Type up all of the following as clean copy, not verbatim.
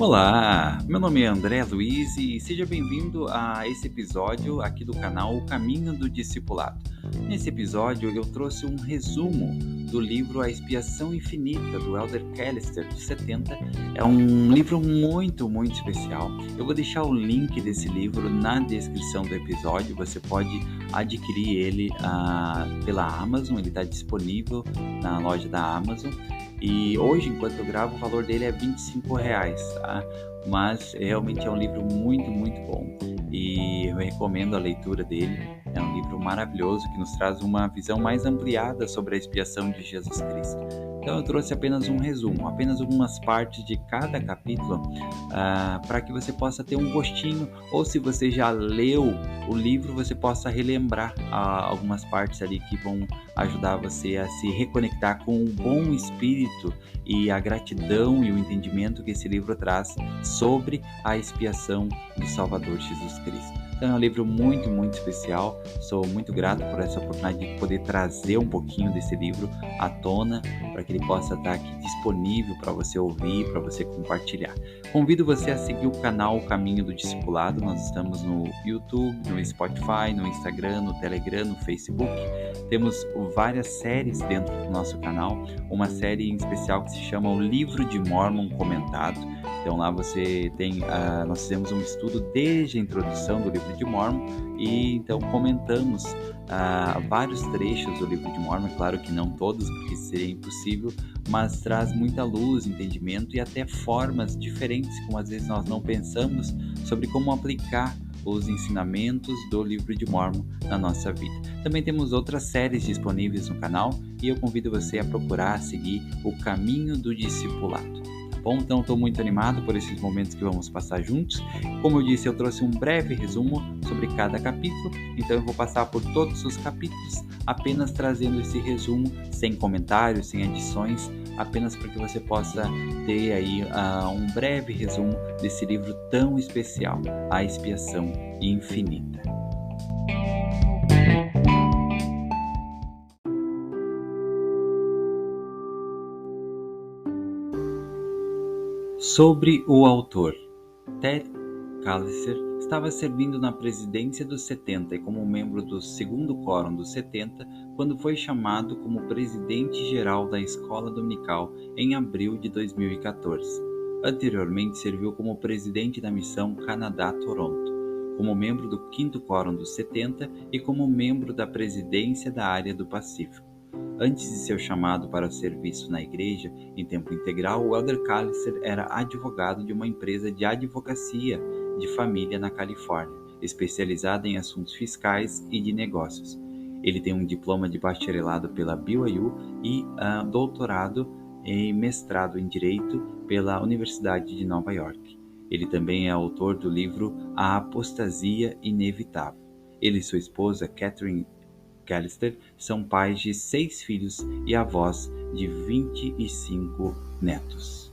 Olá, meu nome é André Luiz e seja bem-vindo a esse episódio aqui do canal O Caminho do Discipulado. Nesse episódio eu trouxe um resumo do livro A Expiação Infinita, do Elder Callister, dos 70. É um livro muito especial. Eu vou deixar o link desse livro na descrição do episódio. Você pode adquirir ele pela Amazon, ele está disponível na loja da Amazon. E hoje, enquanto eu gravo, o valor dele é R$25, tá? Mas realmente é um livro muito bom e eu recomendo a leitura dele. É um livro maravilhoso que nos traz uma visão mais ampliada sobre a expiação de Jesus Cristo. Então eu trouxe apenas um resumo, apenas algumas partes de cada capítulo para que você possa ter um gostinho, ou se você já leu o livro, você possa relembrar algumas partes ali que vão ajudar você a se reconectar com o bom espírito e a gratidão e o entendimento que esse livro traz sobre a expiação do Salvador Jesus Cristo. Então é um livro muito especial. Sou muito grato por essa oportunidade de poder trazer um pouquinho desse livro à tona, para que ele possa estar aqui disponível para você ouvir, para você compartilhar. Convido você a seguir o canal O Caminho do Discipulado. Nós estamos no YouTube, no Spotify, no Instagram, no Telegram, no Facebook. Temos várias séries dentro do nosso canal. Uma série em especial que se chama O Livro de Mórmon Comentado. Então lá você tem, nós fizemos um estudo desde a introdução do Livro de Mórmon e então comentamos vários trechos do Livro de Mórmon. Claro que não todos, porque seria impossível, mas traz muita luz, entendimento e até formas diferentes, como às vezes nós não pensamos, sobre como aplicar os ensinamentos do Livro de Mórmon na nossa vida. Também temos outras séries disponíveis no canal e eu convido você a procurar seguir o Caminho do Discipulado. Bom, então estou muito animado por esses momentos que vamos passar juntos. Como eu disse, eu trouxe um breve resumo sobre cada capítulo, então eu vou passar por todos os capítulos, apenas trazendo esse resumo, sem comentários, sem adições, apenas para que você possa ter aí um breve resumo desse livro tão especial, A Expiação Infinita. Sobre o autor. Ted Callister estava servindo na presidência dos 70 e como membro do segundo quórum dos 70, quando foi chamado como presidente-geral da Escola Dominical em abril de 2014. Anteriormente serviu como presidente da missão Canadá-Toronto, como membro do quinto quórum dos 70 e como membro da presidência da área do Pacífico. Antes de ser chamado para o serviço na igreja em tempo integral, o Elder Callister era advogado de uma empresa de advocacia de família na Califórnia, especializada em assuntos fiscais e de negócios. Ele tem um diploma de bacharelado pela BYU e doutorado e mestrado em Direito pela Universidade de Nova York. Ele também é autor do livro A Apostasia Inevitável. Ele e sua esposa, Catherine Callister, são pais de 6 filhos e avós de 25 netos.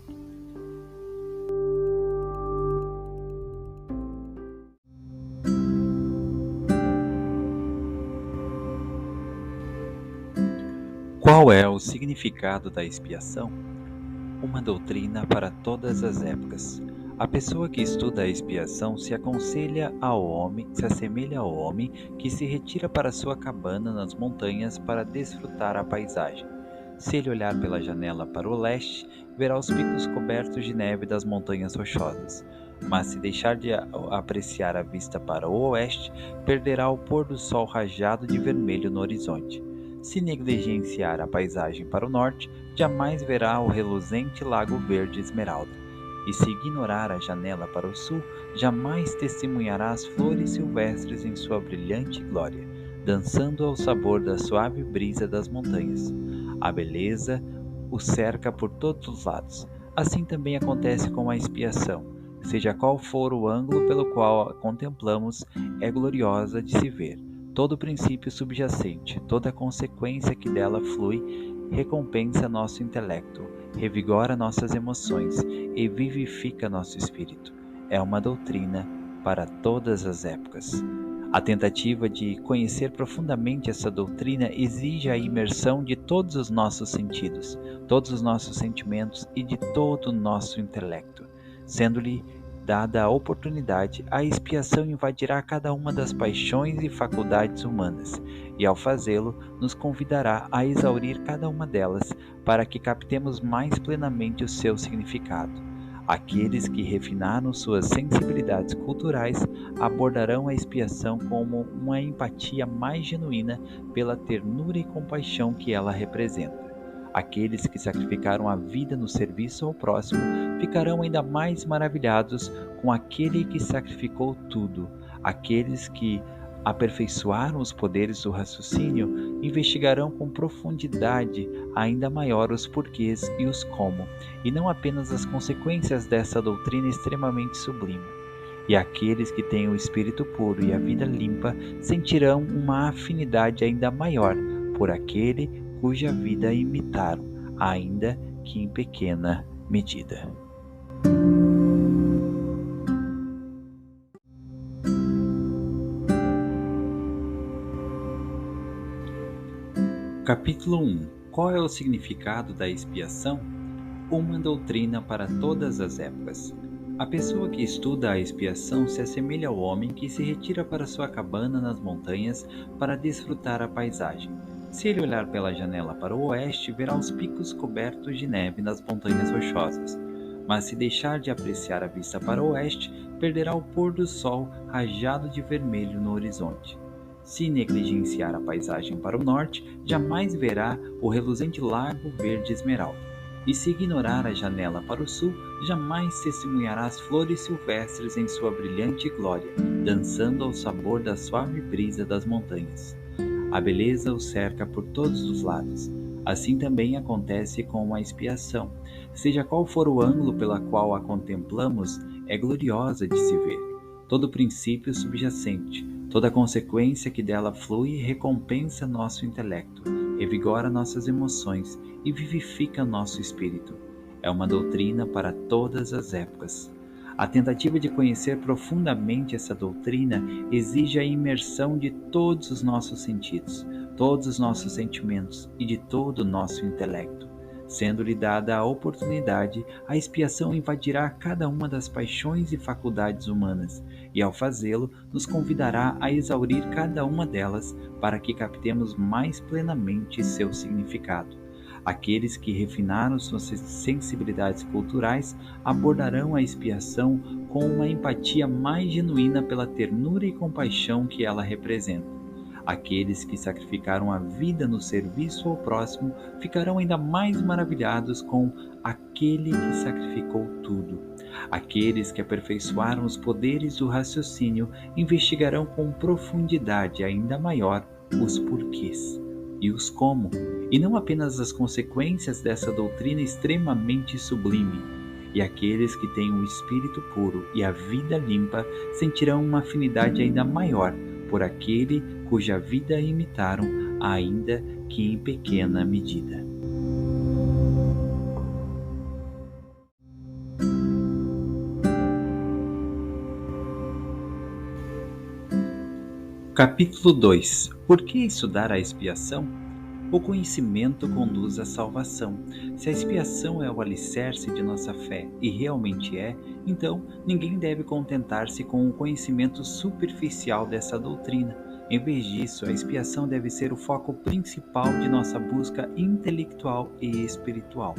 Qual é o significado da expiação? Uma doutrina para todas as épocas. A pessoa que estuda a expiação se assemelha ao homem que se retira para sua cabana nas montanhas para desfrutar a paisagem. Se ele olhar pela janela para o leste, verá os picos cobertos de neve das montanhas rochosas. Mas se deixar de apreciar a vista para o oeste, perderá o pôr do sol rajado de vermelho no horizonte. Se negligenciar a paisagem para o norte, jamais verá o reluzente lago verde esmeralda. E se ignorar a janela para o sul, jamais testemunhará as flores silvestres em sua brilhante glória, dançando ao sabor da suave brisa das montanhas. A beleza o cerca por todos os lados. Assim também acontece com a expiação. Seja qual for o ângulo pelo qual a contemplamos, é gloriosa de se ver. Todo princípio subjacente, toda consequência que dela flui, recompensa nosso intelecto, revigora nossas emoções e vivifica nosso espírito. É uma doutrina para todas as épocas. A tentativa de conhecer profundamente essa doutrina exige a imersão de todos os nossos sentidos, todos os nossos sentimentos e de todo o nosso intelecto. Sendo-lhe dada a oportunidade, a expiação invadirá cada uma das paixões e faculdades humanas, e ao fazê-lo, nos convidará a exaurir cada uma delas, para que captemos mais plenamente o seu significado. Aqueles que refinaram suas sensibilidades culturais abordarão a expiação como uma empatia mais genuína pela ternura e compaixão que ela representa. Aqueles que sacrificaram a vida no serviço ao próximo ficarão ainda mais maravilhados com aquele que sacrificou tudo. Aqueles que aperfeiçoaram os poderes do raciocínio investigarão com profundidade ainda maior os porquês e os como, e não apenas as consequências dessa doutrina extremamente sublime. E aqueles que têm o espírito puro e a vida limpa sentirão uma afinidade ainda maior por aquele cuja vida imitaram, ainda que em pequena medida. Capítulo 1. Qual é o significado da expiação? Uma doutrina para todas as épocas. A pessoa que estuda a expiação se assemelha ao homem que se retira para sua cabana nas montanhas para desfrutar a paisagem. Se ele olhar pela janela para o oeste, verá os picos cobertos de neve nas montanhas rochosas. Mas se deixar de apreciar a vista para o oeste, perderá o pôr do sol rajado de vermelho no horizonte. Se negligenciar a paisagem para o norte, jamais verá o reluzente lago verde esmeralda. E se ignorar a janela para o sul, jamais testemunhará as flores silvestres em sua brilhante glória, dançando ao sabor da suave brisa das montanhas. A beleza o cerca por todos os lados. Assim também acontece com a expiação. Seja qual for o ângulo pela qual a contemplamos, é gloriosa de se ver. Todo princípio subjacente, toda consequência que dela flui recompensa nosso intelecto, revigora nossas emoções e vivifica nosso espírito. É uma doutrina para todas as épocas. A tentativa de conhecer profundamente essa doutrina exige a imersão de todos os nossos sentidos, todos os nossos sentimentos e de todo o nosso intelecto. Sendo-lhe dada a oportunidade, a expiação invadirá cada uma das paixões e faculdades humanas, e ao fazê-lo, nos convidará a exaurir cada uma delas para que captemos mais plenamente seu significado. Aqueles que refinaram suas sensibilidades culturais abordarão a expiação com uma empatia mais genuína pela ternura e compaixão que ela representa. Aqueles que sacrificaram a vida no serviço ao próximo ficarão ainda mais maravilhados com aquele que sacrificou tudo. Aqueles que aperfeiçoaram os poderes do raciocínio investigarão com profundidade ainda maior os porquês e os como, e não apenas as consequências dessa doutrina extremamente sublime. E aqueles que têm o espírito puro e a vida limpa sentirão uma afinidade ainda maior por aquele cuja vida imitaram, ainda que em pequena medida. Capítulo 2. Por que estudar a expiação? O conhecimento conduz à salvação. Se a expiação é o alicerce de nossa fé, e realmente é, então ninguém deve contentar-se com o conhecimento superficial dessa doutrina. Em vez disso, a expiação deve ser o foco principal de nossa busca intelectual e espiritual.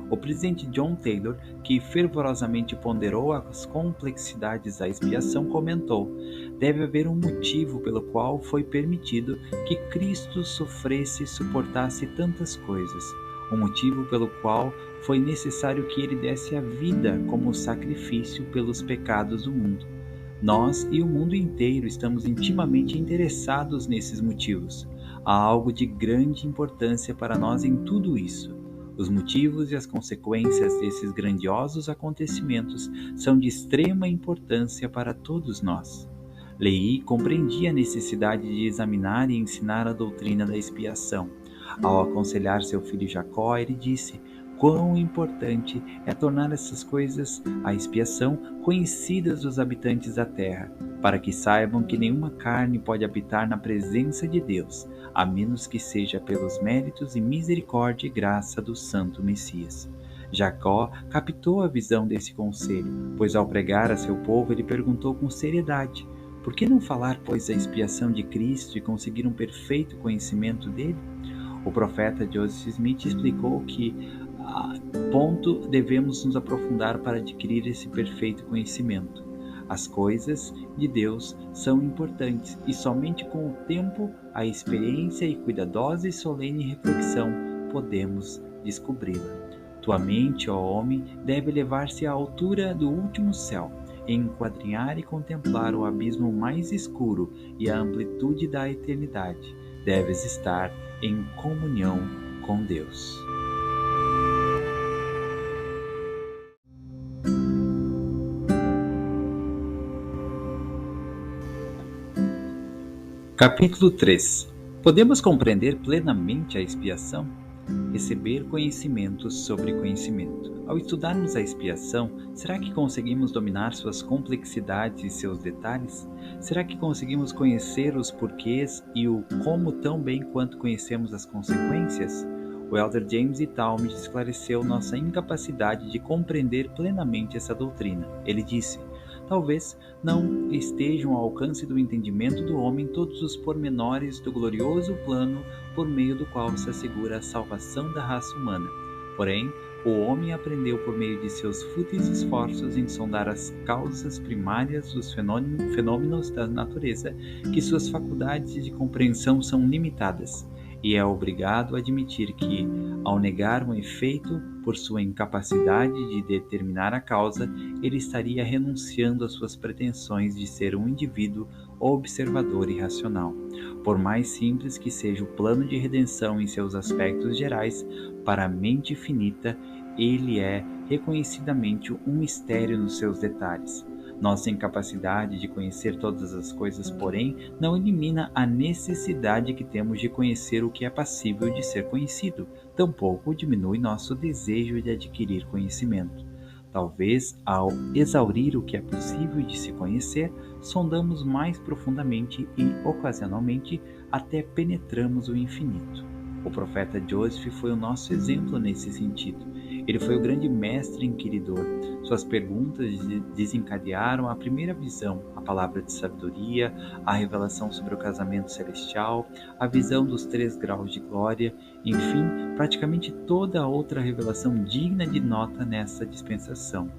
O presidente John Taylor, que fervorosamente ponderou as complexidades da expiação, comentou: deve haver um motivo pelo qual foi permitido que Cristo sofresse e suportasse tantas coisas, um motivo pelo qual foi necessário que ele desse a vida como sacrifício pelos pecados do mundo. Nós e o mundo inteiro estamos intimamente interessados nesses motivos. Há algo de grande importância para nós em tudo isso. Os motivos e as consequências desses grandiosos acontecimentos são de extrema importância para todos nós. Leí compreendia a necessidade de examinar e ensinar a doutrina da expiação. Ao aconselhar seu filho Jacó, ele disse: quão importante é tornar essas coisas, a expiação, conhecidas dos habitantes da terra, para que saibam que nenhuma carne pode habitar na presença de Deus, a menos que seja pelos méritos e misericórdia e graça do Santo Messias. Jacó captou a visão desse conselho, pois ao pregar a seu povo ele perguntou com seriedade: por que não falar, pois, a expiação de Cristo e conseguir um perfeito conhecimento dele? O profeta Joseph Smith explicou que a ponto devemos nos aprofundar para adquirir esse perfeito conhecimento. As coisas de Deus são importantes e somente com o tempo, a experiência e cuidadosa e solene reflexão podemos descobri-la. Tua mente, ó homem, deve elevar-se à altura do último céu, enquadrinhar e contemplar o abismo mais escuro e a amplitude da eternidade. Deves estar em comunhão com Deus. Capítulo 3. Podemos compreender plenamente a expiação? Receber conhecimentos sobre conhecimento. Ao estudarmos a expiação, será que conseguimos dominar suas complexidades e seus detalhes? Será que conseguimos conhecer os porquês e o como tão bem quanto conhecemos as consequências? O elder James E. Talmage esclareceu nossa incapacidade de compreender plenamente essa doutrina. Ele disse: talvez não estejam ao alcance do entendimento do homem todos os pormenores do glorioso plano por meio do qual se assegura a salvação da raça humana. Porém, o homem aprendeu por meio de seus fúteis esforços em sondar as causas primárias dos fenômenos da natureza, que suas faculdades de compreensão são limitadas, e é obrigado a admitir que, ao negar um efeito por sua incapacidade de determinar a causa, ele estaria renunciando às suas pretensões de ser um indivíduo observador e racional. Por mais simples que seja o plano de redenção em seus aspectos gerais, para a mente finita, ele é reconhecidamente um mistério nos seus detalhes. Nossa incapacidade de conhecer todas as coisas, porém, não elimina a necessidade que temos de conhecer o que é passível de ser conhecido, tampouco diminui nosso desejo de adquirir conhecimento. Talvez, ao exaurir o que é possível de se conhecer, sondamos mais profundamente e, ocasionalmente, até penetramos o infinito. O profeta Joseph foi o nosso exemplo nesse sentido. Ele foi o grande mestre inquiridor. Suas perguntas desencadearam a primeira visão, a palavra de sabedoria, a revelação sobre o casamento celestial, a visão dos 3 graus de glória, enfim, praticamente toda a outra revelação digna de nota nessa dispensação.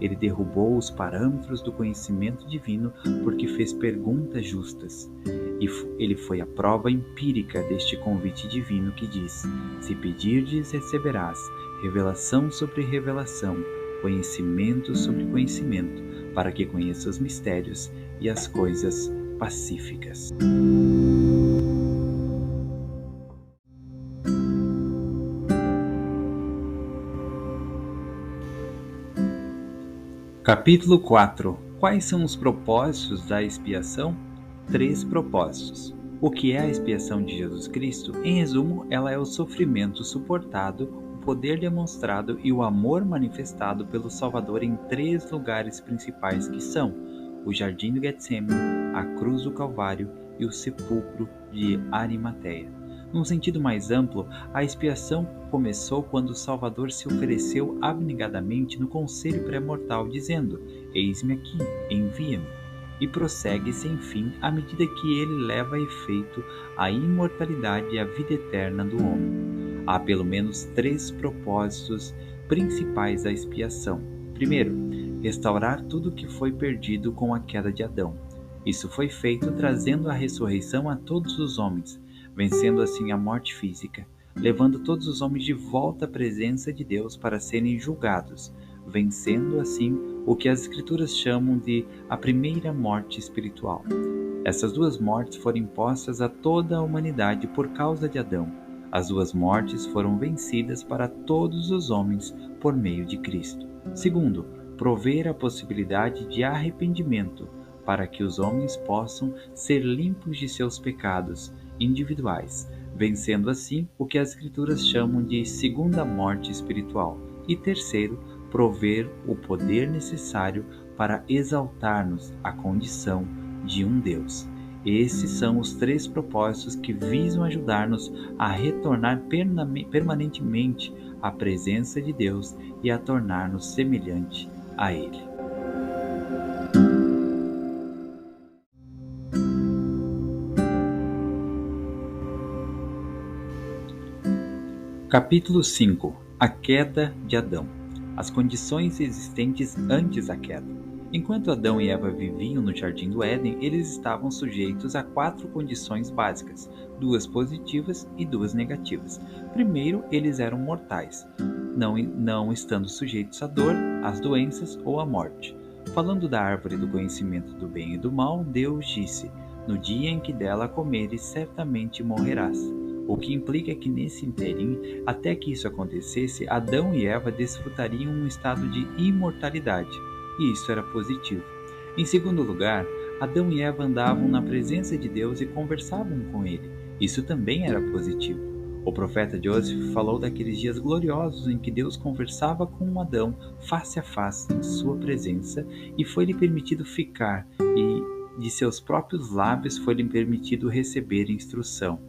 Ele derrubou os parâmetros do conhecimento divino porque fez perguntas justas. E ele foi a prova empírica deste convite divino que diz: se pedirdes, receberás revelação sobre revelação, conhecimento sobre conhecimento, para que conheça os mistérios e as coisas pacíficas. Capítulo 4. Quais são os propósitos da expiação? 3 propósitos. O que é a expiação de Jesus Cristo? Em resumo, ela é o sofrimento suportado, o poder demonstrado e o amor manifestado pelo Salvador em 3 lugares principais que são o Jardim do Getsemane, a cruz do Calvário e o sepulcro de Arimateia. Num sentido mais amplo, a expiação começou quando o Salvador se ofereceu abnegadamente no conselho pré-mortal, dizendo: eis-me aqui, envia-me. E prossegue sem fim à medida que ele leva a efeito a imortalidade e a vida eterna do homem. Há pelo menos 3 propósitos principais da expiação. Primeiro, restaurar tudo o que foi perdido com a queda de Adão. Isso foi feito trazendo a ressurreição a todos os homens, vencendo assim a morte física, levando todos os homens de volta à presença de Deus para serem julgados, vencendo assim o que as Escrituras chamam de a primeira morte espiritual. Essas 2 mortes foram impostas a toda a humanidade por causa de Adão. As 2 mortes foram vencidas para todos os homens por meio de Cristo. Segundo, prover a possibilidade de arrependimento para que os homens possam ser limpos de seus pecados individuais, vencendo assim o que as Escrituras chamam de segunda morte espiritual. E terceiro, prover o poder necessário para exaltar-nos à condição de um Deus. Esses são os 3 propósitos que visam ajudar-nos a retornar permanentemente à presença de Deus e a tornar-nos semelhante a Ele. Capítulo 5. A queda de Adão. As condições existentes antes da queda. Enquanto Adão e Eva viviam no Jardim do Éden, eles estavam sujeitos a 4 condições básicas, 2 positivas e 2 negativas. Primeiro, eles eram mortais, não estando sujeitos à dor, às doenças ou à morte. Falando da árvore do conhecimento do bem e do mal, Deus disse: "No dia em que dela comeres, certamente morrerás." O que implica que nesse interim, até que isso acontecesse, Adão e Eva desfrutariam um estado de imortalidade, e isso era positivo. Em segundo lugar, Adão e Eva andavam na presença de Deus e conversavam com Ele. Isso também era positivo. O profeta Joseph falou daqueles dias gloriosos em que Deus conversava com Adão face a face em sua presença e foi-lhe permitido ficar, e de seus próprios lábios foi-lhe permitido receber instrução.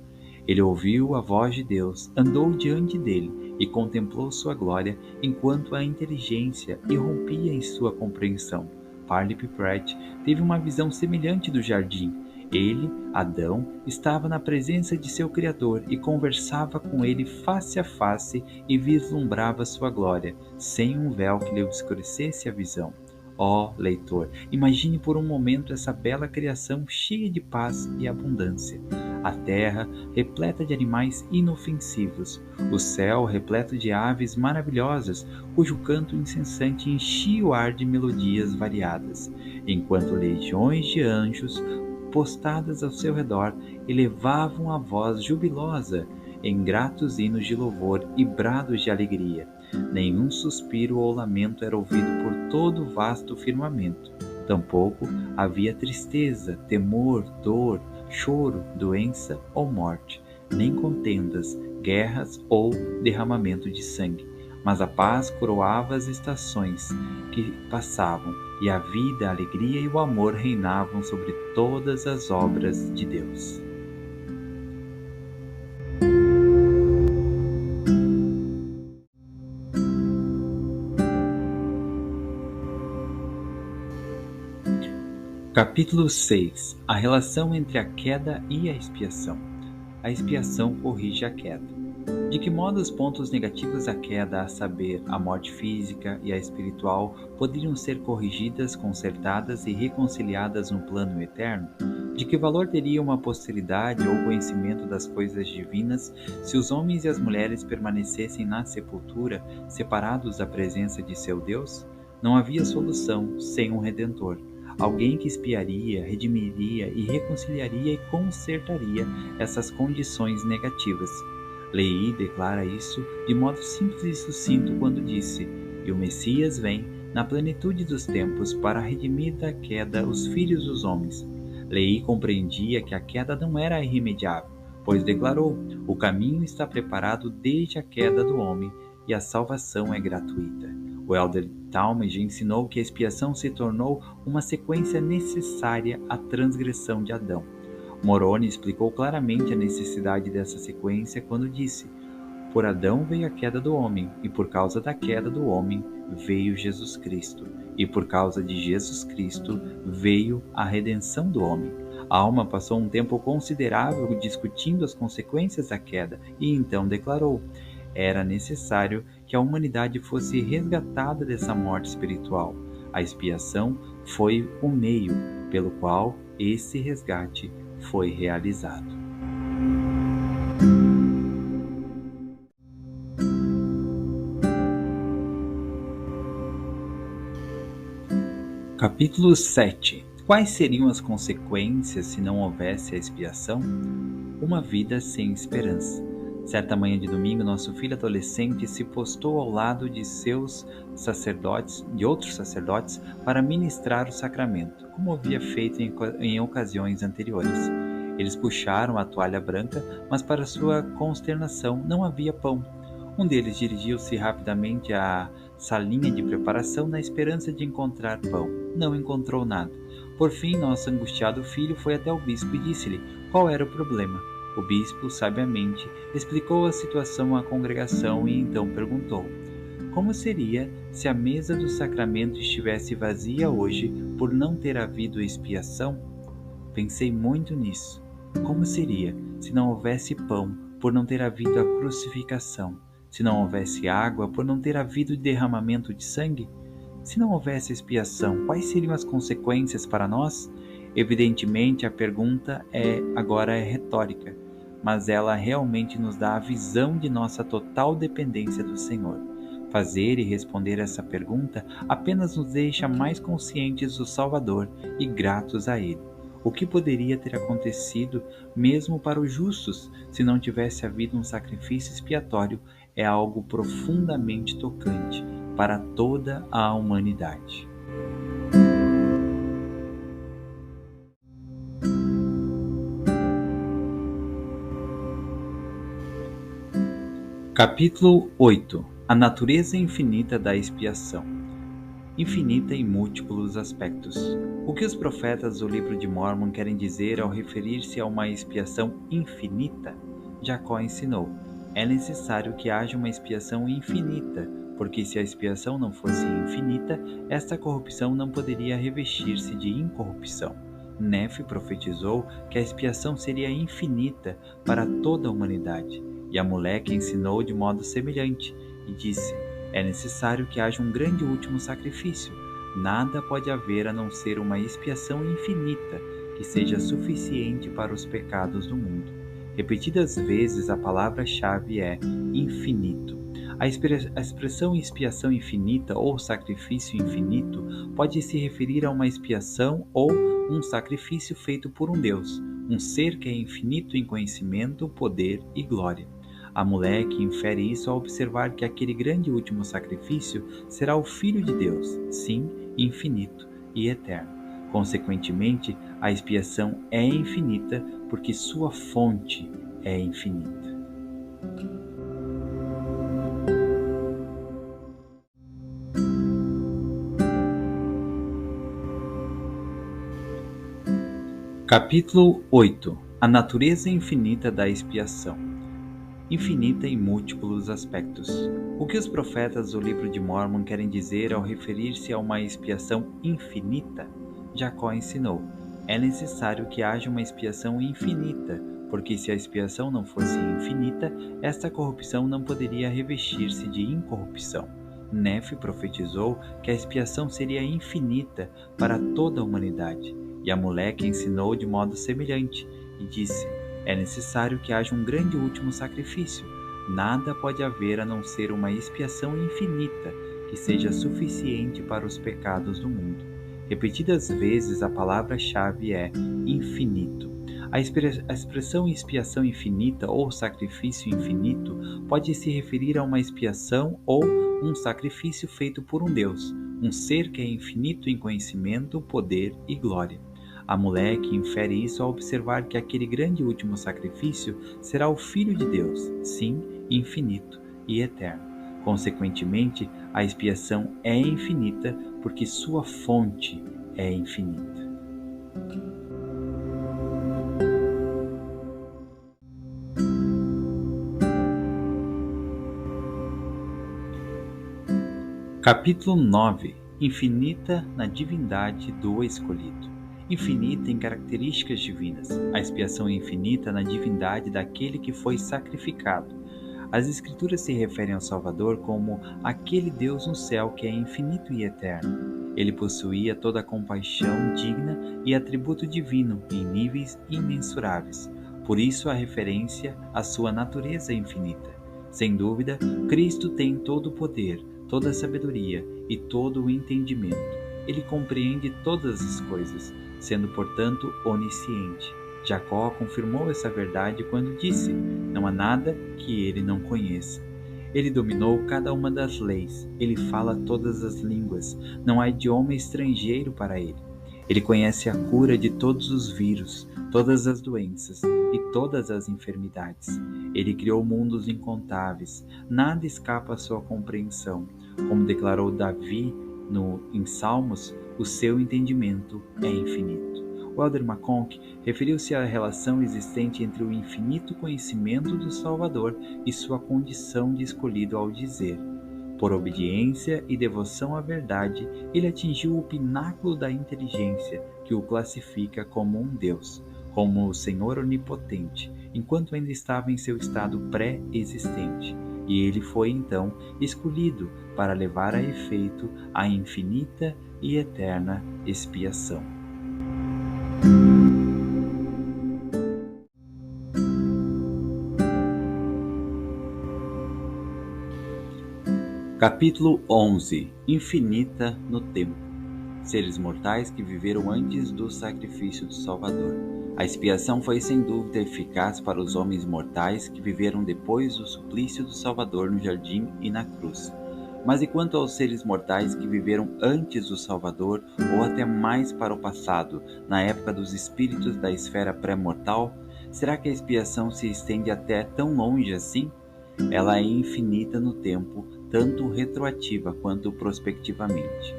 Ele ouviu a voz de Deus, andou diante dele e contemplou sua glória, enquanto a inteligência irrompia em sua compreensão. Parley P. Pratt teve uma visão semelhante do jardim. Ele, Adão, estava na presença de seu Criador e conversava com ele face a face e vislumbrava sua glória, sem um véu que lhe obscurecesse a visão. Ó, leitor, imagine por um momento essa bela criação cheia de paz e abundância. A terra repleta de animais inofensivos, o céu repleto de aves maravilhosas, cujo canto incessante enchia o ar de melodias variadas, enquanto legiões de anjos, postadas ao seu redor, elevavam a voz jubilosa em gratos hinos de louvor e brados de alegria. Nenhum suspiro ou lamento era ouvido por todo o vasto firmamento. Tampouco havia tristeza, temor, dor, choro, doença ou morte, nem contendas, guerras ou derramamento de sangue. Mas a paz coroava as estações que passavam, e a vida, a alegria e o amor reinavam sobre todas as obras de Deus. Capítulo 6. A relação entre a queda e a expiação. A expiação corrige a queda. De que modo os pontos negativos da queda, a saber, a morte física e a espiritual, poderiam ser corrigidas, consertadas e reconciliadas no plano eterno? De que valor teria uma posteridade ou conhecimento das coisas divinas se os homens e as mulheres permanecessem na sepultura, separados da presença de seu Deus? Não havia solução sem um Redentor. Alguém que expiaria, redimiria e reconciliaria e consertaria essas condições negativas. Leí declara isso de modo simples e sucinto quando disse: "E o Messias vem, na plenitude dos tempos, para redimir da queda os filhos dos homens." Leí compreendia que a queda não era irremediável, pois declarou: "O caminho está preparado desde a queda do homem, e a salvação é gratuita." O elder Talmage ensinou que a expiação se tornou uma sequência necessária à transgressão de Adão. Moroni explicou claramente a necessidade dessa sequência quando disse: "Por Adão veio a queda do homem, e por causa da queda do homem veio Jesus Cristo, e por causa de Jesus Cristo veio a redenção do homem." A alma passou um tempo considerável discutindo as consequências da queda e então declarou: era necessário que a humanidade fosse resgatada dessa morte espiritual. A expiação foi o meio pelo qual esse resgate foi realizado. Capítulo 7. Quais seriam as consequências se não houvesse a expiação? Uma vida sem esperança. Certa manhã de domingo, nosso filho adolescente se postou ao lado de outros sacerdotes, para ministrar o sacramento, como havia feito em ocasiões anteriores. Eles puxaram a toalha branca, mas para sua consternação não havia pão. Um deles dirigiu-se rapidamente à salinha de preparação na esperança de encontrar pão. Não encontrou nada. Por fim, nosso angustiado filho foi até o bispo e disse-lhe qual era o problema. O bispo, sabiamente, explicou a situação à congregação e então perguntou: como seria se a mesa do sacramento estivesse vazia hoje por não ter havido expiação? Pensei muito nisso. Como seria se não houvesse pão por não ter havido a crucificação? Se não houvesse água por não ter havido derramamento de sangue? Se não houvesse expiação, quais seriam as consequências para nós? Evidentemente, a pergunta agora é retórica, mas ela realmente nos dá a visão de nossa total dependência do Senhor. Fazer e responder essa pergunta apenas nos deixa mais conscientes do Salvador e gratos a Ele. O que poderia ter acontecido mesmo para os justos se não tivesse havido um sacrifício expiatório é algo profundamente tocante para toda a humanidade. Capítulo 8. A natureza infinita da expiação. Infinita em múltiplos aspectos. O que os profetas do livro de Mórmon querem dizer ao referir-se a uma expiação infinita? Jacó ensinou: é necessário que haja uma expiação infinita, porque se a expiação não fosse infinita, esta corrupção não poderia revestir-se de incorrupção. Nefe profetizou que a expiação seria infinita para toda a humanidade, e Amaleque ensinou de modo semelhante, e disse: é necessário que haja um grande último sacrifício. Nada pode haver a não ser uma expiação infinita, que seja suficiente para os pecados do mundo. Repetidas vezes a palavra-chave é infinito. A expressão expiação infinita ou sacrifício infinito pode se referir a uma expiação ou um sacrifício feito por um Deus, um ser que é infinito em conhecimento, poder e glória. Amaleque infere isso ao observar que aquele grande último sacrifício será o Filho de Deus, sim, infinito e eterno. Consequentemente, a expiação é infinita porque sua fonte é infinita. Capítulo 8. A natureza infinita da expiação. Infinita em múltiplos aspectos. O que os profetas do livro de Mórmon querem dizer ao referir-se a uma expiação infinita? Jacó ensinou: é necessário que haja uma expiação infinita, porque se a expiação não fosse infinita, esta corrupção não poderia revestir-se de incorrupção. Nefe profetizou que a expiação seria infinita para toda a humanidade, e Amaleque ensinou de modo semelhante, e disse: é necessário que haja um grande último sacrifício. Nada pode haver a não ser uma expiação infinita, que seja suficiente para os pecados do mundo. Repetidas vezes a palavra-chave é infinito. A expressão expiação infinita ou sacrifício infinito pode se referir a uma expiação ou um sacrifício feito por um Deus, um ser que é infinito em conhecimento, poder e glória. Amaleque infere isso ao observar que aquele grande último sacrifício será o Filho de Deus, sim, infinito e eterno. Consequentemente, a expiação é infinita porque sua fonte é infinita. Capítulo 9. Infinita na divindade do escolhido. Infinita em características divinas. A expiação é infinita na divindade daquele que foi sacrificado. As Escrituras se referem ao Salvador como aquele Deus no céu que é infinito e eterno. Ele possuía toda a compaixão digna e atributo divino em níveis imensuráveis. Por isso a referência à sua natureza infinita. Sem dúvida, Cristo tem todo o poder, toda a sabedoria e todo o entendimento. Ele compreende todas as coisas, sendo, portanto, onisciente. Jacó confirmou essa verdade quando disse: não há nada que ele não conheça. Ele dominou cada uma das leis, ele fala todas as línguas, não há idioma estrangeiro para ele. Ele conhece a cura de todos os vírus, todas as doenças e todas as enfermidades. Ele criou mundos incontáveis, nada escapa à sua compreensão. Como declarou Davi em Salmos, o seu entendimento é infinito. O Elder McConkie referiu-se à relação existente entre o infinito conhecimento do Salvador e sua condição de escolhido ao dizer: por obediência e devoção à verdade, ele atingiu o pináculo da inteligência, que o classifica como um Deus, como o Senhor onipotente, enquanto ainda estava em seu estado pré-existente. E ele foi então escolhido para levar a efeito a infinita e eterna expiação. Capítulo 11. Infinita no tempo. Seres mortais que viveram antes do sacrifício do Salvador. A expiação foi sem dúvida eficaz para os homens mortais que viveram depois do suplício do Salvador no jardim e na cruz. Mas e quanto aos seres mortais que viveram antes do Salvador ou até mais para o passado, na época dos espíritos da esfera pré-mortal, será que a expiação se estende até tão longe assim? Ela é infinita no tempo, tanto retroativa quanto prospectivamente.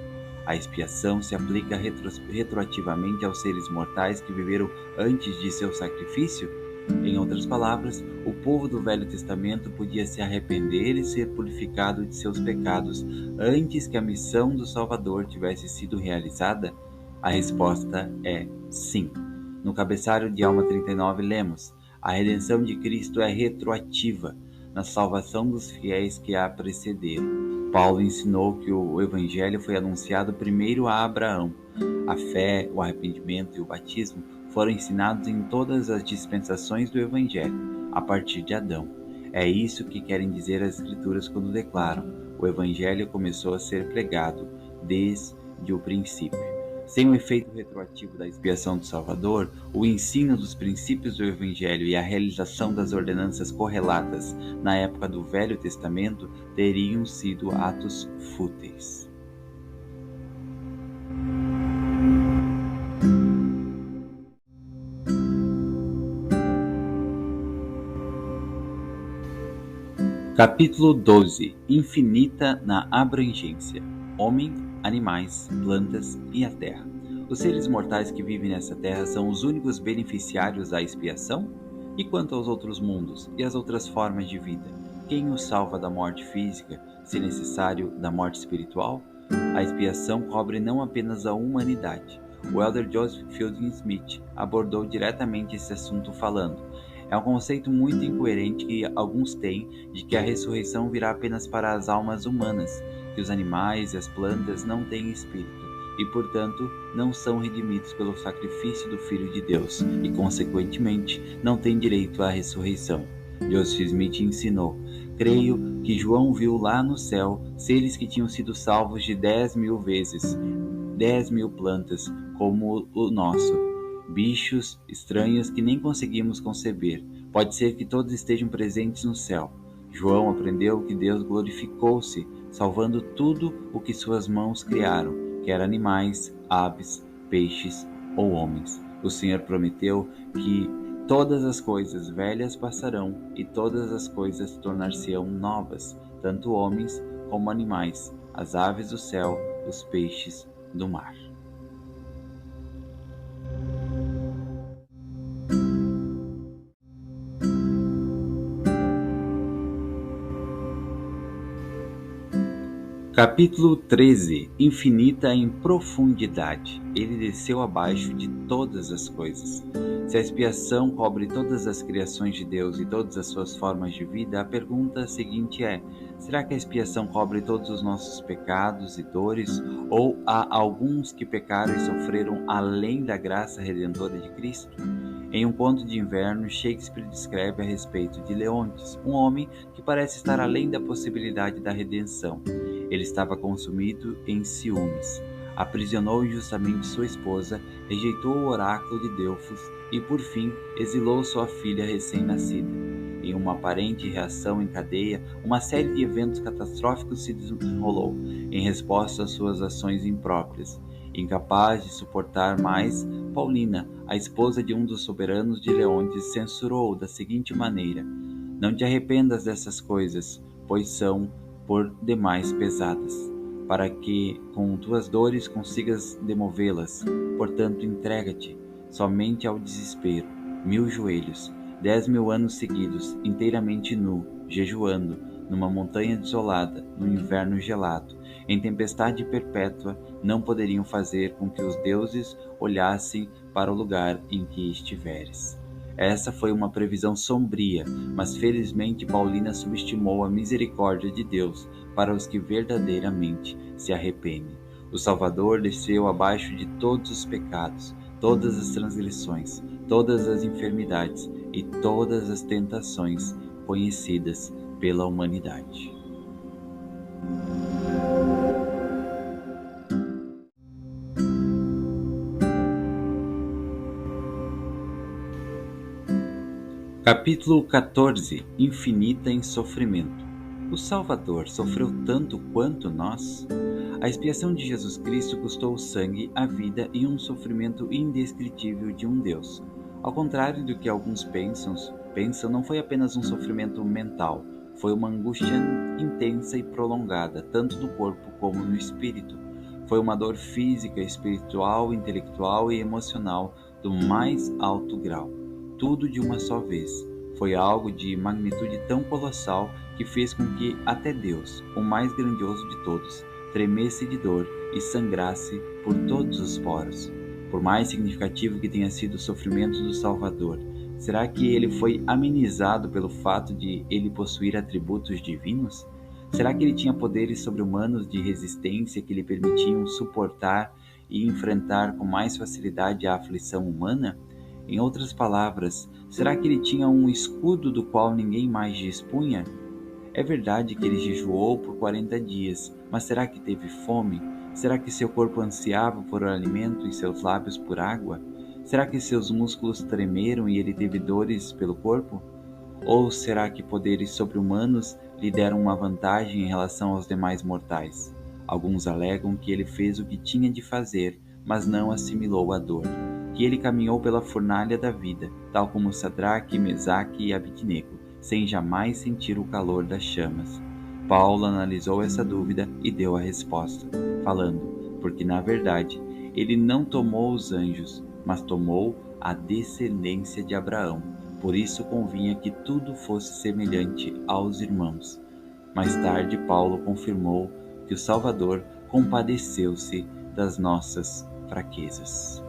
A expiação se aplica retroativamente aos seres mortais que viveram antes de seu sacrifício? Em outras palavras, o povo do Velho Testamento podia se arrepender e ser purificado de seus pecados antes que a missão do Salvador tivesse sido realizada? A resposta é sim. No cabeçalho de Alma 39 lemos: a redenção de Cristo é retroativa na salvação dos fiéis que a precederam. Paulo ensinou que o Evangelho foi anunciado primeiro a Abraão. A fé, o arrependimento e o batismo foram ensinados em todas as dispensações do Evangelho, a partir de Adão. É isso que querem dizer as Escrituras quando declaram: o Evangelho começou a ser pregado desde o princípio. Sem o efeito retroativo da expiação do Salvador, o ensino dos princípios do Evangelho e a realização das ordenanças correlatas na época do Velho Testamento teriam sido atos fúteis. Capítulo 12. Infinita na abrangência. Homem, animais, plantas e a terra. Os seres mortais que vivem nessa terra são os únicos beneficiários da expiação? E quanto aos outros mundos e às outras formas de vida? Quem os salva da morte física, se necessário, da morte espiritual? A expiação cobre não apenas a humanidade. O Elder Joseph Fielding Smith abordou diretamente esse assunto falando: é um conceito muito incoerente que alguns têm de que a ressurreição virá apenas para as almas humanas, que os animais e as plantas não têm espírito e, portanto, não são redimidos pelo sacrifício do Filho de Deus e, consequentemente, não têm direito à ressurreição. Joseph Smith ensinou: creio que João viu lá no céu seres que tinham sido salvos de 10.000 vezes, 10.000 plantas, como o nosso, bichos estranhos que nem conseguimos conceber. Pode ser que todos estejam presentes no céu. João aprendeu que Deus glorificou-se, salvando tudo o que suas mãos criaram, quer animais, aves, peixes ou homens. O Senhor prometeu que todas as coisas velhas passarão e todas as coisas tornar-se-ão novas, tanto homens como animais, as aves do céu, os peixes do mar. Capítulo 13. Infinita em profundidade. Ele desceu abaixo de todas as coisas. Se a expiação cobre todas as criações de Deus e todas as suas formas de vida, a pergunta seguinte é: será que a expiação cobre todos os nossos pecados e dores? Ou há alguns que pecaram e sofreram além da graça redentora de Cristo? Em um conto de inverno, Shakespeare descreve a respeito de Leontes, um homem que parece estar além da possibilidade da redenção. Ele estava consumido em ciúmes. Aprisionou injustamente sua esposa, rejeitou o oráculo de Delfos e, por fim, exilou sua filha recém-nascida. Em uma aparente reação em cadeia, uma série de eventos catastróficos se desenrolou em resposta às suas ações impróprias. Incapaz de suportar mais, Paulina, a esposa de um dos soberanos de Leontes, censurou-o da seguinte maneira: não te arrependas dessas coisas, pois são por demais pesadas, para que com tuas dores consigas demovê-las. Portanto, entrega-te. somente ao desespero, 1000 joelhos, 10.000 anos seguidos, inteiramente nu, jejuando, numa montanha desolada, no inverno gelado, em tempestade perpétua, não poderiam fazer com que os deuses olhassem para o lugar em que estiveres. Essa foi uma previsão sombria, mas felizmente Paulina subestimou a misericórdia de Deus para os que verdadeiramente se arrependem. O Salvador desceu abaixo de todos os pecados, todas as transgressões, todas as enfermidades e todas as tentações conhecidas pela humanidade. Capítulo 14. Infinita em sofrimento. O Salvador sofreu tanto quanto nós? A expiação de Jesus Cristo custou o sangue, a vida e um sofrimento indescritível de um Deus. Ao contrário do que alguns pensam, não foi apenas um sofrimento mental, foi uma angústia intensa e prolongada, tanto no corpo como no espírito. Foi uma dor física, espiritual, intelectual e emocional do mais alto grau. Tudo de uma só vez. Foi algo de magnitude tão colossal que fez com que até Deus, o mais grandioso de todos, tremesse de dor e sangrasse por todos os poros. Por mais significativo que tenha sido o sofrimento do Salvador, será que ele foi amenizado pelo fato de ele possuir atributos divinos? Será que ele tinha poderes sobre-humanos de resistência que lhe permitiam suportar e enfrentar com mais facilidade a aflição humana? Em outras palavras, será que ele tinha um escudo do qual ninguém mais dispunha? É verdade que ele jejuou por 40 dias, mas será que teve fome? Será que seu corpo ansiava por alimento e seus lábios por água? Será que seus músculos tremeram e ele teve dores pelo corpo? Ou será que poderes sobre-humanos lhe deram uma vantagem em relação aos demais mortais? Alguns alegam que ele fez o que tinha de fazer, mas não assimilou a dor. Que ele caminhou pela fornalha da vida, tal como Sadraque, Mesaque e Abidnego, sem jamais sentir o calor das chamas. Paulo analisou essa dúvida e deu a resposta, falando, porque na verdade ele não tomou os anjos, mas tomou a descendência de Abraão. Por isso convinha que tudo fosse semelhante aos irmãos. Mais tarde, Paulo confirmou que o Salvador compadeceu-se das nossas fraquezas.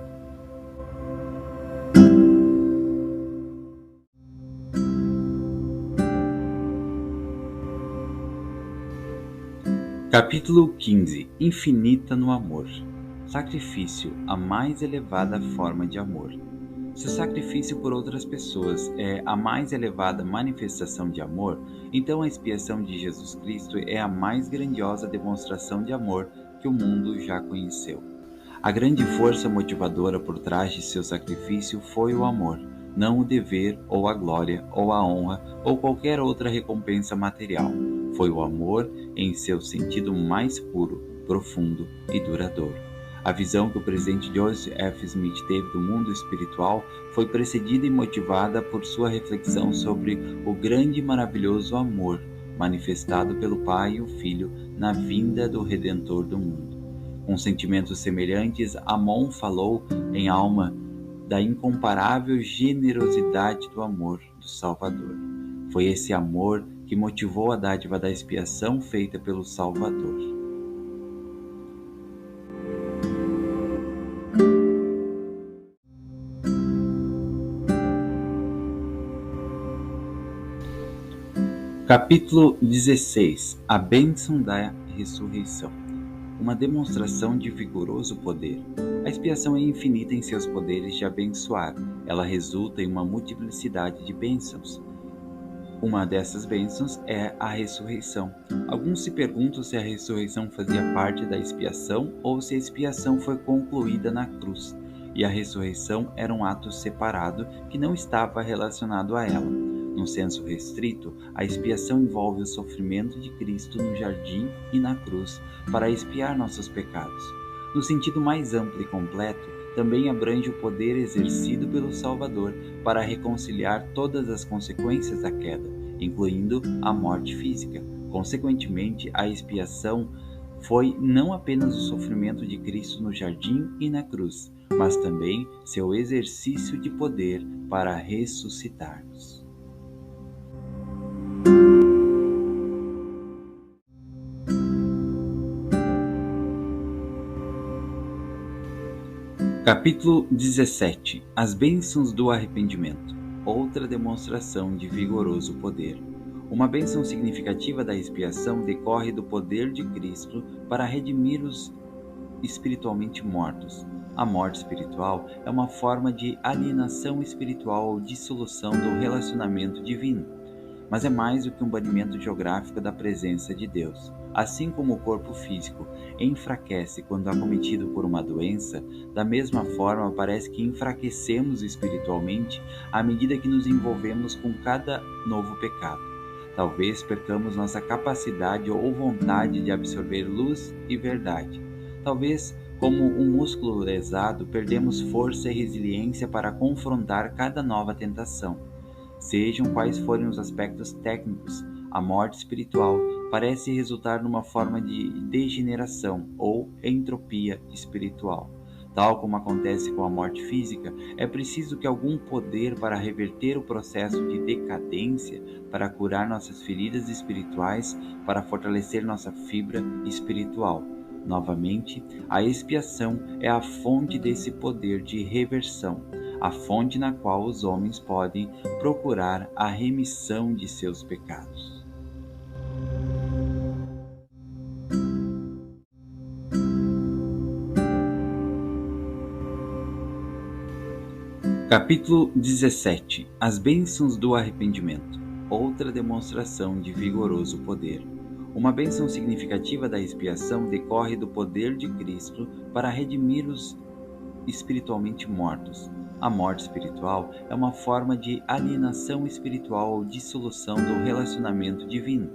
Capítulo 15. Infinita no amor. Sacrifício, a mais elevada forma de amor. Se o sacrifício por outras pessoas é a mais elevada manifestação de amor, então a expiação de Jesus Cristo é a mais grandiosa demonstração de amor que o mundo já conheceu. A grande força motivadora por trás de seu sacrifício foi o amor, não o dever, ou a glória, ou a honra, ou qualquer outra recompensa material. Foi o amor em seu sentido mais puro, profundo e duradouro. A visão que o presidente Joseph F. Smith teve do mundo espiritual foi precedida e motivada por sua reflexão sobre o grande e maravilhoso amor manifestado pelo Pai e o Filho na vinda do Redentor do mundo. Com sentimentos semelhantes, Amon falou em alma da incomparável generosidade do amor do Salvador. Foi esse amor que motivou a dádiva da expiação feita pelo Salvador. Capítulo 16. A bênção da ressurreição. Uma demonstração de vigoroso poder. A expiação é infinita em seus poderes de abençoar. Ela resulta em uma multiplicidade de bênçãos. Uma dessas bênçãos é a ressurreição. Alguns se perguntam se a ressurreição fazia parte da expiação ou se a expiação foi concluída na cruz, e a ressurreição era um ato separado que não estava relacionado a ela. Num senso restrito, a expiação envolve o sofrimento de Cristo no jardim e na cruz para expiar nossos pecados. No sentido mais amplo e completo, também abrange o poder exercido pelo Salvador para reconciliar todas as consequências da queda, incluindo a morte física. Consequentemente, a expiação foi não apenas o sofrimento de Cristo no jardim e na cruz, mas também seu exercício de poder para ressuscitar-nos. Capítulo 17. As bênçãos do arrependimento. Outra demonstração de vigoroso poder. Uma bênção significativa da expiação decorre do poder de Cristo para redimir os espiritualmente mortos. A morte espiritual é uma forma de alienação espiritual ou dissolução do relacionamento divino, mas é mais do que um banimento geográfico da presença de Deus. Assim como o corpo físico enfraquece quando acometido por uma doença, da mesma forma parece que enfraquecemos espiritualmente à medida que nos envolvemos com cada novo pecado. Talvez percamos nossa capacidade ou vontade de absorver luz e verdade. Talvez, como um músculo lesado, perdemos força e resiliência para confrontar cada nova tentação. Sejam quais forem os aspectos técnicos, a morte espiritual parece resultar numa forma de degeneração ou entropia espiritual. Tal como acontece com a morte física, é preciso que algum poder para reverter o processo de decadência, para curar nossas feridas espirituais, para fortalecer nossa fibra espiritual. Novamente, a expiação é a fonte desse poder de reversão, a fonte na qual os homens podem procurar a remissão de seus pecados. Capítulo 17. As bênçãos do arrependimento. Outra demonstração de vigoroso poder. Uma bênção significativa da expiação decorre do poder de Cristo para redimir os espiritualmente mortos. A morte espiritual é uma forma de alienação espiritual ou dissolução do relacionamento divino,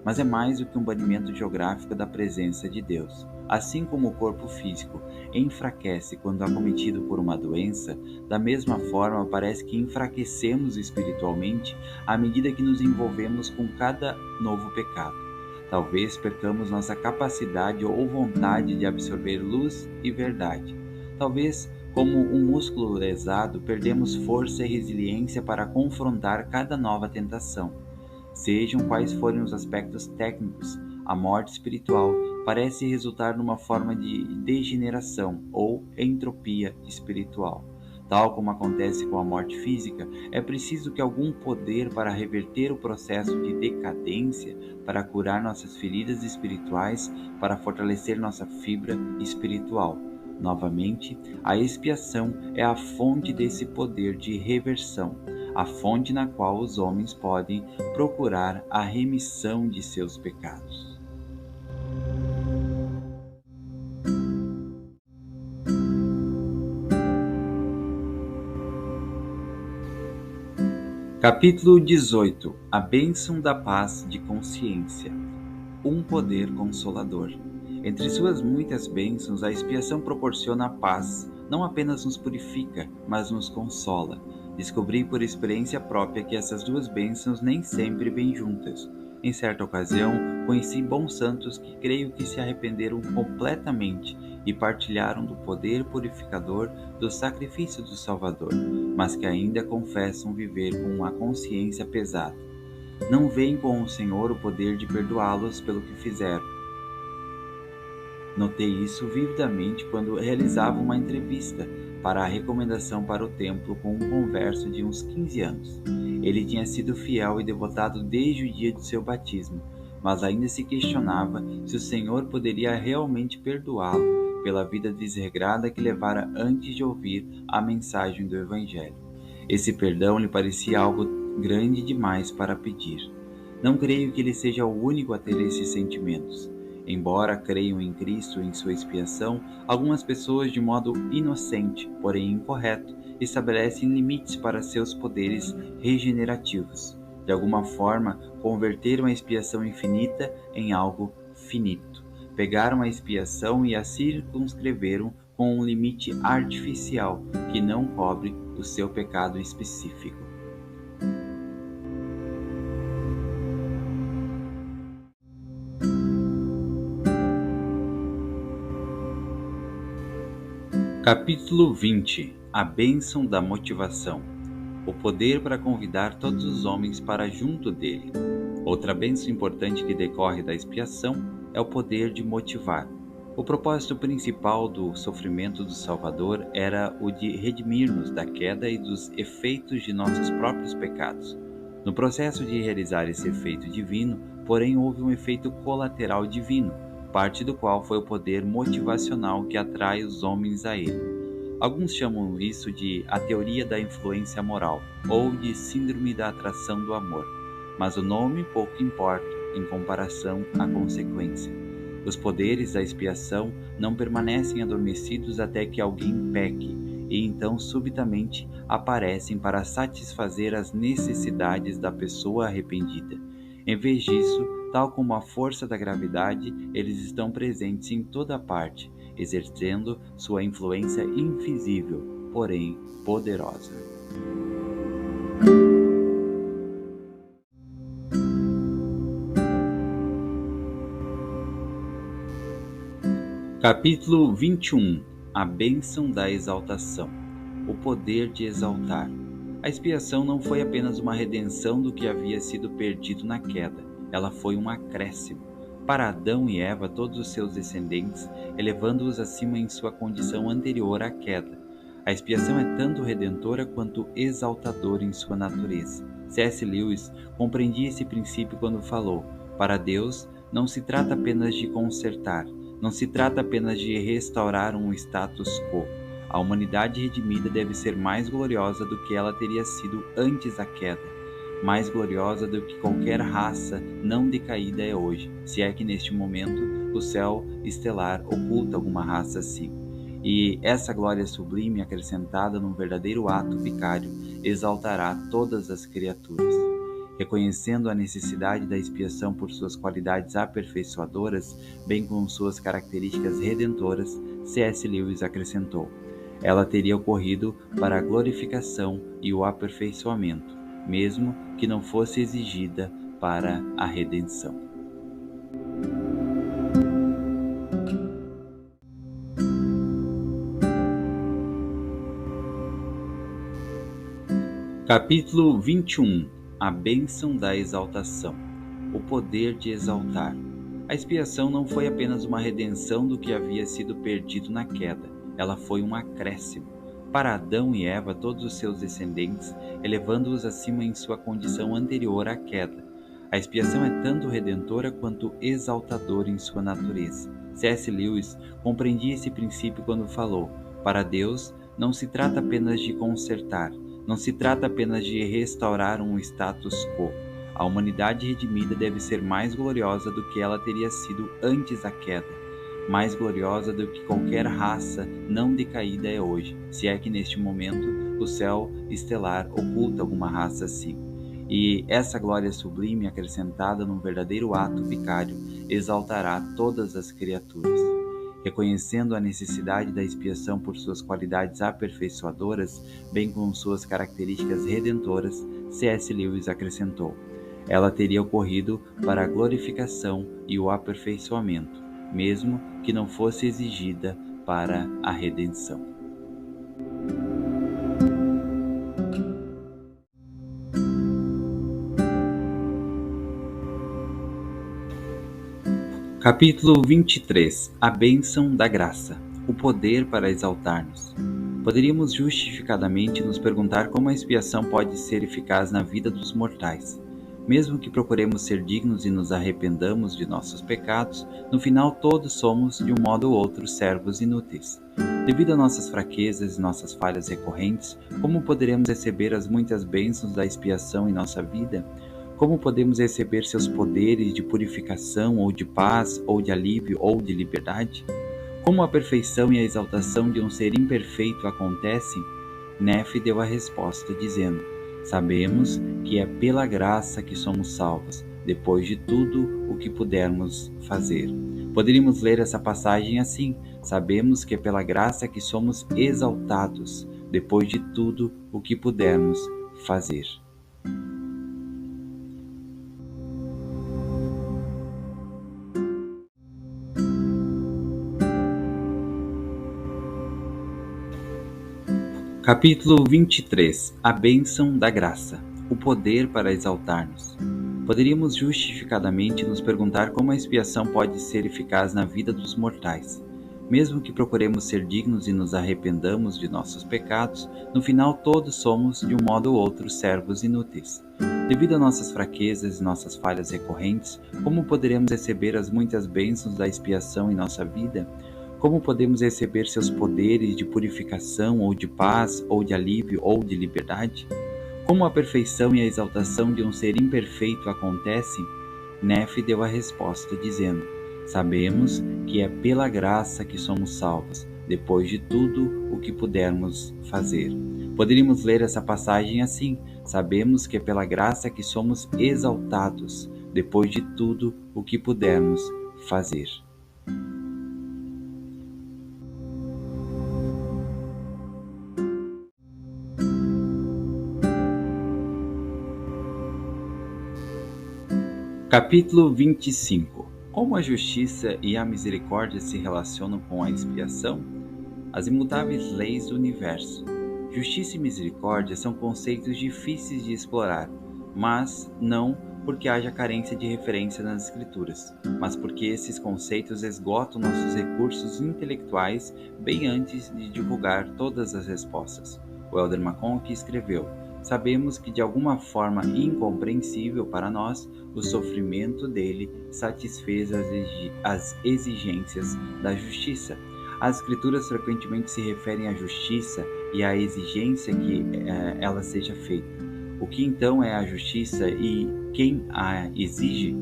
mas é mais do que um banimento geográfico da presença de Deus. Assim como o corpo físico enfraquece quando acometido por uma doença, da mesma forma parece que enfraquecemos espiritualmente à medida que nos envolvemos com cada novo pecado. Talvez percamos nossa capacidade ou vontade de absorver luz e verdade. Talvez, como um músculo lesado, perdemos força e resiliência para confrontar cada nova tentação. Sejam quais forem os aspectos técnicos, a morte espiritual parece resultar numa forma de degeneração ou entropia espiritual. Tal como acontece com a morte física, é preciso que algum poder para reverter o processo de decadência, para curar nossas feridas espirituais, para fortalecer nossa fibra espiritual. Novamente, a expiação é a fonte desse poder de reversão, a fonte na qual os homens podem procurar a remissão de seus pecados. Capítulo 18. A bênção da paz de consciência. Um poder consolador. Entre suas muitas bênçãos, a expiação proporciona a paz. Não apenas nos purifica, mas nos consola. Descobri por experiência própria que essas duas bênçãos nem sempre vêm juntas. Em certa ocasião, conheci bons santos que creio que se arrependeram completamente e partilharam do poder purificador do sacrifício do Salvador, mas que ainda confessam viver com uma consciência pesada. Não veem com o Senhor o poder de perdoá-los pelo que fizeram. Notei isso vividamente quando realizava uma entrevista para a recomendação para o templo com um converso de uns 15 anos. Ele tinha sido fiel e devotado desde o dia de seu batismo, mas ainda se questionava se o Senhor poderia realmente perdoá-lo pela vida desregrada que levara antes de ouvir a mensagem do Evangelho. Esse perdão lhe parecia algo grande demais para pedir. Não creio que ele seja o único a ter esses sentimentos. Embora creiam em Cristo e em sua expiação, algumas pessoas, de modo inocente, porém incorreto, estabelecem limites para seus poderes regenerativos. De alguma forma, converteram a expiação infinita em algo finito. Pegaram a expiação e a circunscreveram com um limite artificial que não cobre o seu pecado específico. Capítulo 20. A bênção da motivação. O poder para convidar todos os homens para junto dele. Outra bênção importante que decorre da expiação é o poder de motivar. O propósito principal do sofrimento do Salvador era o de redimir-nos da queda e dos efeitos de nossos próprios pecados. No processo de realizar esse efeito divino, porém, houve um efeito colateral divino, parte do qual foi o poder motivacional que atrai os homens a ele. Alguns chamam isso de a teoria da influência moral ou de síndrome da atração do amor, mas o nome pouco importa em comparação à consequência. Os poderes da expiação não permanecem adormecidos até que alguém peque, e então subitamente aparecem para satisfazer as necessidades da pessoa arrependida. Em vez disso, tal como a força da gravidade, eles estão presentes em toda parte, exercendo sua influência invisível, porém poderosa. Capítulo 21. A bênção da exaltação. O poder de exaltar. A expiação não foi apenas uma redenção do que havia sido perdido na queda, ela foi um acréscimo. Para Adão e Eva, todos os seus descendentes, elevando-os acima em sua condição anterior à queda. A expiação é tanto redentora quanto exaltadora em sua natureza. C.S. Lewis compreendia esse princípio quando falou: para Deus, não se trata apenas de consertar, não se trata apenas de restaurar um status quo. A humanidade redimida deve ser mais gloriosa do que ela teria sido antes da queda, mais gloriosa do que qualquer raça não decaída é hoje, se é que neste momento o céu estelar oculta alguma raça assim. E essa glória sublime, acrescentada num verdadeiro ato vicário, exaltará todas as criaturas. Reconhecendo a necessidade da expiação por suas qualidades aperfeiçoadoras, bem como suas características redentoras, C.S. Lewis acrescentou: ela teria ocorrido para a glorificação e o aperfeiçoamento, mesmo que não fosse exigida para a redenção. Capítulo 21. A bênção da exaltação. O poder de exaltar. A expiação não foi apenas uma redenção do que havia sido perdido na queda, ela foi um acréscimo. Para Adão e Eva, todos os seus descendentes, elevando-os acima em sua condição anterior à queda. A expiação é tanto redentora quanto exaltadora em sua natureza. C.S. Lewis compreendia esse princípio quando falou: para Deus, não se trata apenas de consertar, não se trata apenas de restaurar um status quo. A humanidade redimida deve ser mais gloriosa do que ela teria sido antes da queda, mais gloriosa do que qualquer raça não decaída é hoje, se é que neste momento o céu estelar oculta alguma raça assim. E essa glória sublime, acrescentada num verdadeiro ato vicário, exaltará todas as criaturas. Reconhecendo a necessidade da expiação por suas qualidades aperfeiçoadoras, bem como suas características redentoras, C.S. Lewis acrescentou: ela teria ocorrido para a glorificação e o aperfeiçoamento, mesmo que não fosse exigida para a redenção. Capítulo 23. A bênção da graça. O poder para exaltar-nos. Poderíamos justificadamente nos perguntar como a expiação pode ser eficaz na vida dos mortais. Mesmo que procuremos ser dignos e nos arrependamos de nossos pecados, no final todos somos, de um modo ou outro, servos inúteis. Devido a nossas fraquezas e nossas falhas recorrentes, como poderemos receber as muitas bênçãos da expiação em nossa vida? Como podemos receber seus poderes de purificação, ou de paz, ou de alívio, ou de liberdade? Como a perfeição e a exaltação de um ser imperfeito acontecem? Nefe deu a resposta, dizendo: sabemos que é pela graça que somos salvos, depois de tudo o que pudermos fazer. Poderíamos ler essa passagem assim: sabemos que é pela graça que somos exaltados, depois de tudo o que pudermos fazer. Capítulo 23. A bênção da graça. O poder para exaltar-nos. Poderíamos justificadamente nos perguntar como a expiação pode ser eficaz na vida dos mortais. Mesmo que procuremos ser dignos e nos arrependamos de nossos pecados, no final todos somos, de um modo ou outro, servos inúteis. Devido a nossas fraquezas e nossas falhas recorrentes, como poderemos receber as muitas bênçãos da expiação em nossa vida? Como podemos receber seus poderes de purificação, ou de paz, ou de alívio, ou de liberdade? Como a perfeição e a exaltação de um ser imperfeito acontecem? Nefe deu a resposta, dizendo: sabemos que é pela graça que somos salvos, depois de tudo o que pudermos fazer. Poderíamos ler essa passagem assim: sabemos que é pela graça que somos exaltados, depois de tudo o que pudermos fazer. Capítulo 25. Como a justiça e a misericórdia se relacionam com a expiação? As imutáveis leis do universo. Justiça e misericórdia são conceitos difíceis de explorar, mas não porque haja carência de referência nas Escrituras, mas porque esses conceitos esgotam nossos recursos intelectuais bem antes de divulgar todas as respostas. O Elder McConkie escreveu: sabemos que de alguma forma incompreensível para nós, o sofrimento dele satisfez as exigências da justiça. As Escrituras frequentemente se referem à justiça e à exigência que ela seja feita. O que então é a justiça e quem a exige?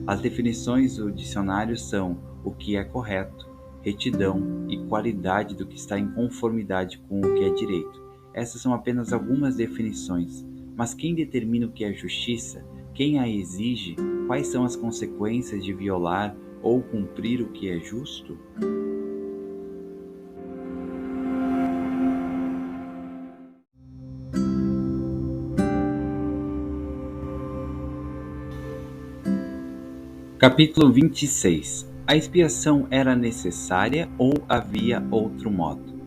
As definições do dicionário são o que é correto, retidão e qualidade do que está em conformidade com o que é direito. Essas são apenas algumas definições, mas quem determina o que é justiça? Quem a exige? Quais são as consequências de violar ou cumprir o que é justo? Capítulo 26. A expiação era necessária ou havia outro modo?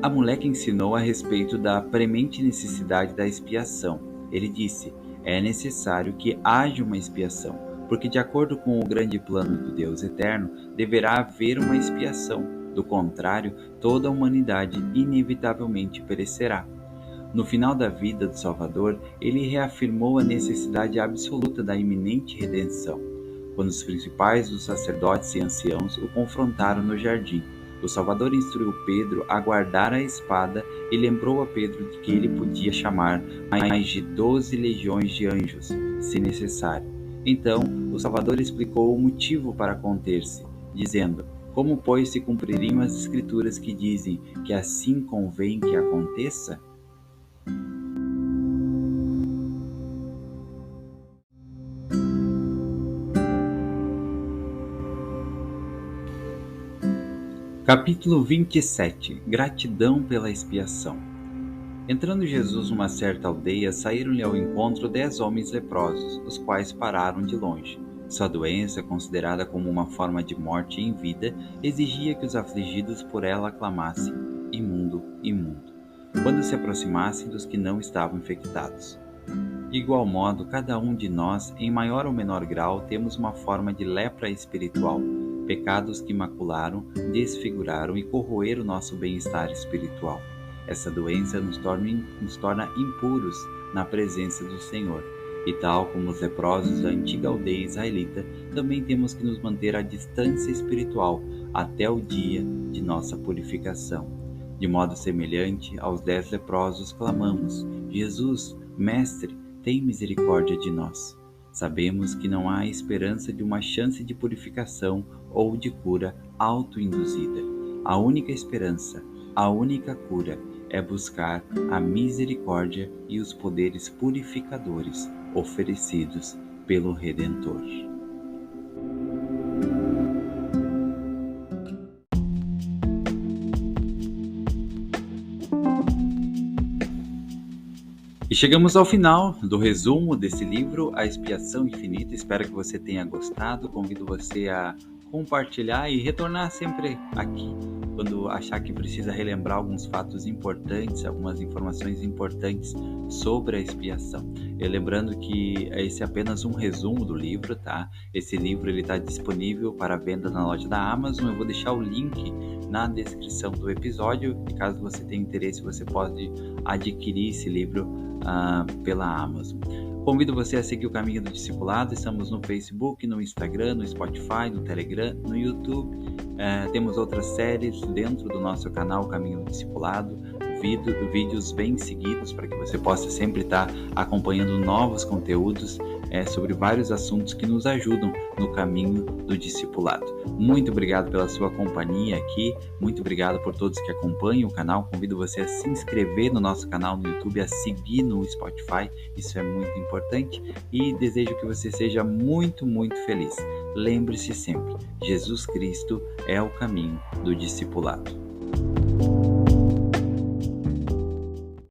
A mulher ensinou a respeito da premente necessidade da expiação. Ele disse: é necessário que haja uma expiação, porque de acordo com o grande plano do Deus eterno, deverá haver uma expiação. Do contrário, toda a humanidade inevitavelmente perecerá. No final da vida do Salvador, ele reafirmou a necessidade absoluta da iminente redenção. Quando os principais dos sacerdotes e anciãos o confrontaram no jardim, o Salvador instruiu Pedro a guardar a espada e lembrou a Pedro de que ele podia chamar mais de 12 legiões de anjos, se necessário. Então, o Salvador explicou o motivo para conter-se, dizendo: como, pois, se cumpririam as Escrituras que dizem que assim convém que aconteça? Capítulo 27. Gratidão pela expiação. Entrando Jesus numa certa aldeia, saíram-lhe ao encontro 10 homens leprosos, os quais pararam de longe. Sua doença, considerada como uma forma de morte em vida, exigia que os afligidos por ela aclamassem: imundo, imundo, quando se aproximassem dos que não estavam infectados. De igual modo, cada um de nós, em maior ou menor grau, temos uma forma de lepra espiritual, pecados que macularam, desfiguraram e corroeram o nosso bem-estar espiritual. Essa doença nos torna impuros na presença do Senhor. E tal como os leprosos da antiga aldeia israelita, também temos que nos manter à distância espiritual até o dia de nossa purificação. De modo semelhante aos 10 leprosos, clamamos: Jesus, Mestre, tem misericórdia de nós. Sabemos que não há esperança de uma chance de purificação ou de cura autoinduzida. A única esperança, a única cura é buscar a misericórdia e os poderes purificadores oferecidos pelo Redentor. E chegamos ao final do resumo desse livro, A Expiação Infinita. Espero que você tenha gostado. Convido você a compartilhar e retornar sempre aqui quando achar que precisa relembrar alguns fatos importantes, algumas informações importantes sobre a expiação. E lembrando que esse é apenas um resumo do livro, tá? Esse livro ele está disponível para venda na loja da Amazon. Eu vou deixar o link na descrição do episódio e caso você tenha interesse, você pode adquirir esse livro pela Amazon. Convido você a seguir o Caminho do Discipulado. Estamos no Facebook, no Instagram, no Spotify, no Telegram, no YouTube. Temos outras séries dentro do nosso canal Caminho do Discipulado, vídeos bem seguidos para que você possa sempre estar acompanhando novos conteúdos sobre vários assuntos que nos ajudam no caminho do discipulado. Muito obrigado pela sua companhia aqui, muito obrigado por todos que acompanham o canal. Convido você a se inscrever no nosso canal no YouTube, a seguir no Spotify, isso é muito importante, e desejo que você seja muito, muito feliz. Lembre-se sempre, Jesus Cristo é o caminho do discipulado.